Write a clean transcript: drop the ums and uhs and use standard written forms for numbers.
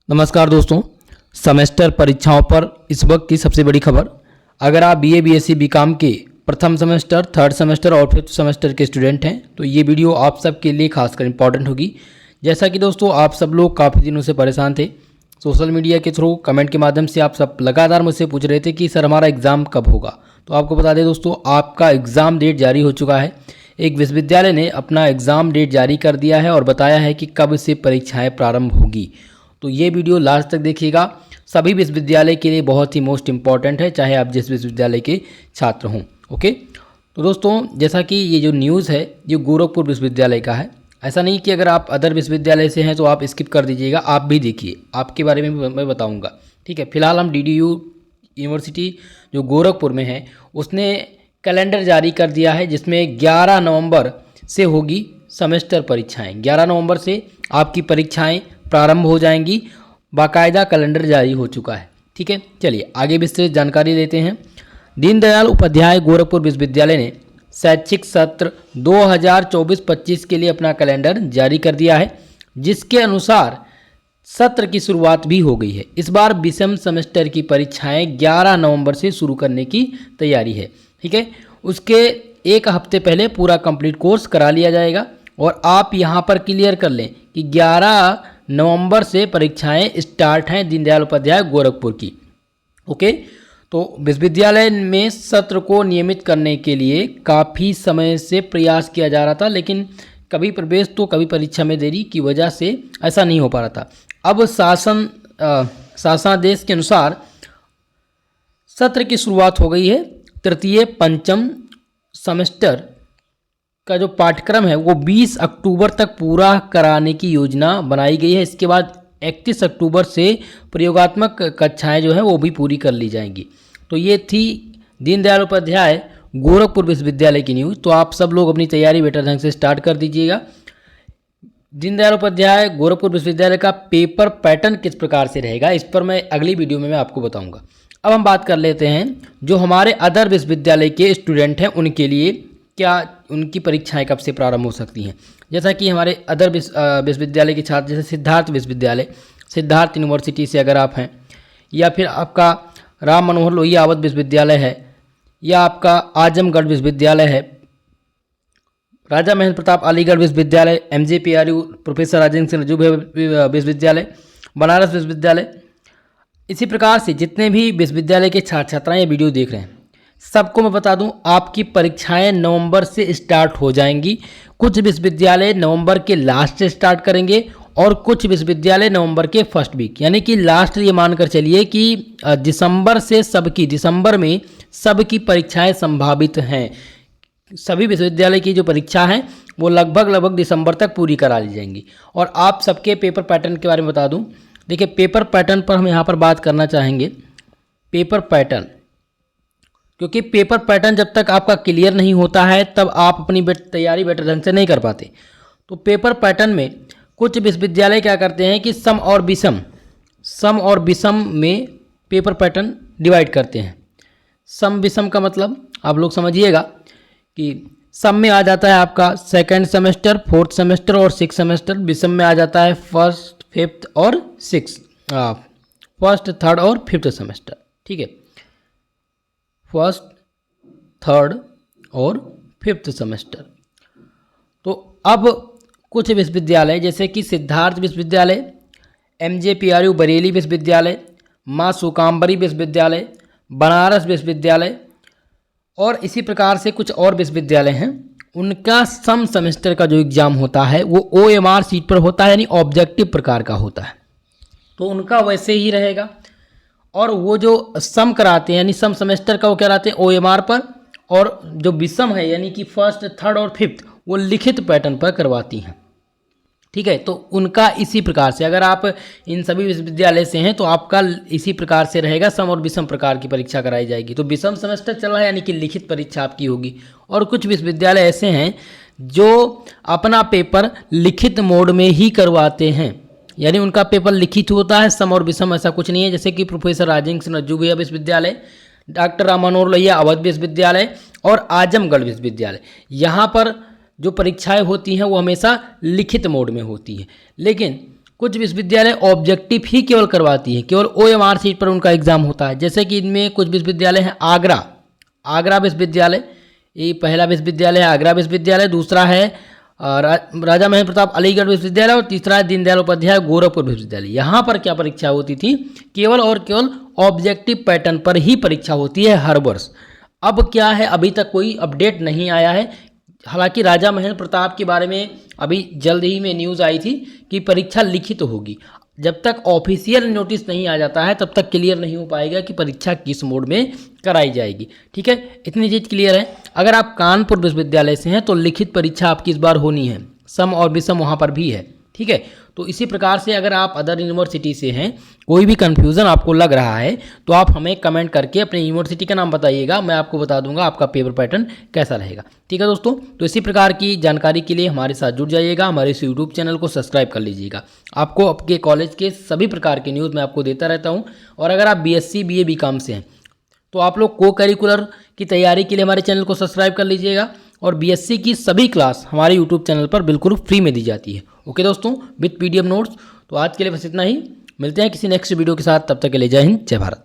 नमस्कार दोस्तों, सेमेस्टर परीक्षाओं पर इस वक्त की सबसे बड़ी खबर। अगर आप बीए, बीएससी, बीकॉम के प्रथम सेमेस्टर, थर्ड सेमेस्टर और फिफ्थ सेमेस्टर के स्टूडेंट हैं तो ये वीडियो आप सब के लिए खासकर इंपॉर्टेंट होगी। जैसा कि दोस्तों आप सब लोग काफ़ी दिनों से परेशान थे, सोशल मीडिया के थ्रू कमेंट के माध्यम से आप सब लगातार मुझसे पूछ रहे थे कि सर हमारा एग्ज़ाम कब होगा। तो आपको बता दें दोस्तों, आपका एग्ज़ाम डेट जारी हो चुका है। एक विश्वविद्यालय ने अपना एग्ज़ाम डेट जारी कर दिया है और बताया है कि कब से परीक्षाएं प्रारंभ होगी। तो ये वीडियो लास्ट तक देखिएगा, सभी विश्वविद्यालय के लिए बहुत ही मोस्ट इम्पॉर्टेंट है, चाहे आप जिस विश्वविद्यालय के छात्र हों। ओके, तो दोस्तों जैसा कि ये जो न्यूज़ है ये गोरखपुर विश्वविद्यालय का है। ऐसा नहीं कि अगर आप अदर विश्वविद्यालय से हैं तो आप स्किप कर दीजिएगा, आप भी देखिए, आपके बारे में भी मैं बताऊँगा। ठीक है, फिलहाल हम DDU यूनिवर्सिटी जो गोरखपुर में है उसने कैलेंडर जारी कर दिया है जिसमें 11 नवंबर से होगी सेमेस्टर परीक्षाएं। 11 नवंबर से आपकी परीक्षाएं प्रारंभ हो जाएंगी, बाकायदा कैलेंडर जारी हो चुका है। ठीक है, चलिए आगे विस्तृत जानकारी लेते हैं। दीनदयाल उपाध्याय गोरखपुर विश्वविद्यालय ने शैक्षिक सत्र 2024-25 के लिए अपना कैलेंडर जारी कर दिया है, जिसके अनुसार सत्र की शुरुआत भी हो गई है। इस बार विषम सेमेस्टर की परीक्षाएं 11 नवंबर से शुरू करने की तैयारी है। ठीक है, उसके एक हफ्ते पहले पूरा कंप्लीट कोर्स करा लिया जाएगा। और आप यहाँ पर क्लियर कर लें कि 11 नवंबर से परीक्षाएं स्टार्ट हैं दीनदयाल उपाध्याय गोरखपुर की। ओके, तो विश्वविद्यालय में सत्र को नियमित करने के लिए काफ़ी समय से प्रयास किया जा रहा था, लेकिन कभी प्रवेश तो कभी परीक्षा में देरी की वजह से ऐसा नहीं हो पा रहा था। अब शासनादेश के अनुसार सत्र की शुरुआत हो गई है। तृतीय पंचम सेमेस्टर का जो पाठ्यक्रम है वो 20 अक्टूबर तक पूरा कराने की योजना बनाई गई है। इसके बाद 31 अक्टूबर से प्रयोगात्मक कक्षाएं जो हैं वो भी पूरी कर ली जाएंगी। तो ये थी दीनदयाल उपाध्याय गोरखपुर विश्वविद्यालय की न्यूज़। तो आप सब लोग अपनी तैयारी बेटर ढंग से स्टार्ट कर दीजिएगा। दीनदयाल उपाध्याय गोरखपुर विश्वविद्यालय का पेपर पैटर्न किस प्रकार से रहेगा, इस पर मैं अगली वीडियो में मैं आपको बताऊँगा। अब हम बात कर लेते हैं जो हमारे अदर विश्वविद्यालय के स्टूडेंट हैं उनके लिए क्या उनकी परीक्षाएं कब से प्रारंभ हो सकती हैं। जैसा कि हमारे अदर विश्वविद्यालय के छात्र जैसे सिद्धार्थ विश्वविद्यालय, सिद्धार्थ यूनिवर्सिटी से अगर आप हैं, या फिर आपका राम मनोहर लोहिया अवध विश्वविद्यालय है, या आपका आजमगढ़ विश्वविद्यालय है, राजा महेंद्र प्रताप अलीगढ़ विश्वविद्यालय, MJPRU प्रोफेसर राजेंद्र सिंह रजू विश्वविद्यालय, बनारस विश्वविद्यालय, इसी प्रकार से जितने भी विश्वविद्यालय के छात्र छात्राएँ ये वीडियो देख रहे हैं सबको मैं बता दूं आपकी परीक्षाएं नवंबर से स्टार्ट हो जाएंगी। कुछ विश्वविद्यालय नवंबर के लास्ट से स्टार्ट करेंगे और कुछ विश्वविद्यालय नवंबर के फर्स्ट वीक, यानी कि लास्ट ये मानकर चलिए कि दिसंबर में सबकी परीक्षाएं संभावित हैं। सभी विश्वविद्यालय की जो परीक्षा हैं वो लगभग दिसंबर तक पूरी करा ली जाएंगी। और आप सबके पेपर पैटर्न के बारे में बता दूँ। देखिए, पेपर पैटर्न पर हम यहाँ पर बात करना चाहेंगे। पेपर पैटर्न, क्योंकि पेपर पैटर्न जब तक आपका क्लियर नहीं होता है तब आप अपनी तैयारी बेटर ढंग से नहीं कर पाते। तो पेपर पैटर्न में कुछ विश्वविद्यालय क्या करते हैं कि सम और विषम में पेपर पैटर्न डिवाइड करते हैं। सम विषम का मतलब आप लोग समझिएगा कि सम में आ जाता है आपका सेकेंड सेमेस्टर, फोर्थ सेमेस्टर और सिक्स सेमेस्टर। विषम में आ जाता है फर्स्ट, फिफ्थ और फर्स्ट, थर्ड और फिफ्थ सेमेस्टर। ठीक है, फर्स्ट, थर्ड और फिफ्थ सेमेस्टर। तो अब कुछ विश्वविद्यालय जैसे कि सिद्धार्थ विश्वविद्यालय, MJPRU बरेली विश्वविद्यालय, माँ सुकाम्बरी विश्वविद्यालय, बनारस विश्वविद्यालय और इसी प्रकार से कुछ और विश्वविद्यालय हैं, उनका सम सेमेस्टर का जो एग्ज़ाम होता है वो OMR सीट पर होता है, यानी ऑब्जेक्टिव प्रकार का होता है। तो उनका वैसे ही रहेगा। और वो जो सम कराते हैं यानी सम सेमेस्टर का वो कराते हैं OMR पर, और जो विषम है यानी कि फर्स्ट, थर्ड और फिफ्थ वो लिखित पैटर्न पर करवाती हैं। ठीक है, तो उनका इसी प्रकार से अगर आप इन सभी विश्वविद्यालय से हैं तो आपका इसी प्रकार से रहेगा, सम और विषम प्रकार की परीक्षा कराई जाएगी। तो विषम सेमेस्टर चल रहा है यानी कि लिखित परीक्षा आपकी होगी। और कुछ विश्वविद्यालय ऐसे हैं जो अपना पेपर लिखित मोड में ही करवाते हैं, यानी उनका पेपर लिखित होता है, सम और विषम ऐसा कुछ नहीं है। जैसे कि प्रोफेसर राजेंद्र सिंह रज्जू भैया विश्वविद्यालय, डॉक्टर राम मनोहर लोहिया अवध विश्वविद्यालय और आजमगढ़ विश्वविद्यालय, यहाँ पर जो परीक्षाएं होती हैं वो हमेशा लिखित मोड में होती हैं। लेकिन कुछ विश्वविद्यालय ऑब्जेक्टिव ही केवल करवाती है, केवल OMR सीट पर उनका एग्जाम होता है। जैसे कि इनमें कुछ विश्वविद्यालय हैं आगरा विश्वविद्यालय, ये पहला विश्वविद्यालय है आगरा विश्वविद्यालय, दूसरा है राजा महेंद्र प्रताप अलीगढ़ विश्वविद्यालय और तीसरा है दीनदयाल उपाध्याय गोरखपुर विश्वविद्यालय। यहाँ पर क्या परीक्षा होती थी, केवल और केवल ऑब्जेक्टिव पैटर्न पर ही परीक्षा होती है हर वर्ष। अब क्या है, अभी तक कोई अपडेट नहीं आया है। हालांकि राजा महेंद्र प्रताप के बारे में अभी जल्द ही में न्यूज़ आई थी कि परीक्षा लिखित होगी। जब तक ऑफिशियल नोटिस नहीं आ जाता है तब तक क्लियर नहीं हो पाएगा कि परीक्षा किस मोड में कराई जाएगी। ठीक है, इतनी चीज़ क्लियर है। अगर आप कानपुर विश्वविद्यालय से हैं तो लिखित परीक्षा आपकी इस बार होनी है, सम और विषम वहाँ पर भी है। ठीक है, तो इसी प्रकार से अगर आप अदर यूनिवर्सिटी से हैं, कोई भी कन्फ्यूज़न आपको लग रहा है तो आप हमें कमेंट करके अपने यूनिवर्सिटी का नाम बताइएगा, मैं आपको बता दूंगा आपका पेपर पैटर्न कैसा रहेगा। ठीक है दोस्तों, तो इसी प्रकार की जानकारी के लिए हमारे साथ जुड़ जाइएगा, हमारे इस यूट्यूब चैनल को सब्सक्राइब कर लीजिएगा। आपको आपके कॉलेज के सभी प्रकार के न्यूज़ मैं आपको देता रहता हूँ। और अगर आप BSc BA BCom से हैं तो आप लोग को करिकुलर की तैयारी के लिए हमारे चैनल को सब्सक्राइब कर लीजिएगा। और BSc की सभी क्लास हमारे यूट्यूब चैनल पर बिल्कुल फ्री में दी जाती है। ओके दोस्तों, विथ PDF नोट्स। तो आज के लिए बस इतना ही, मिलते हैं किसी नेक्स्ट वीडियो के साथ, तब तक के लिए जय हिंद जय भारत।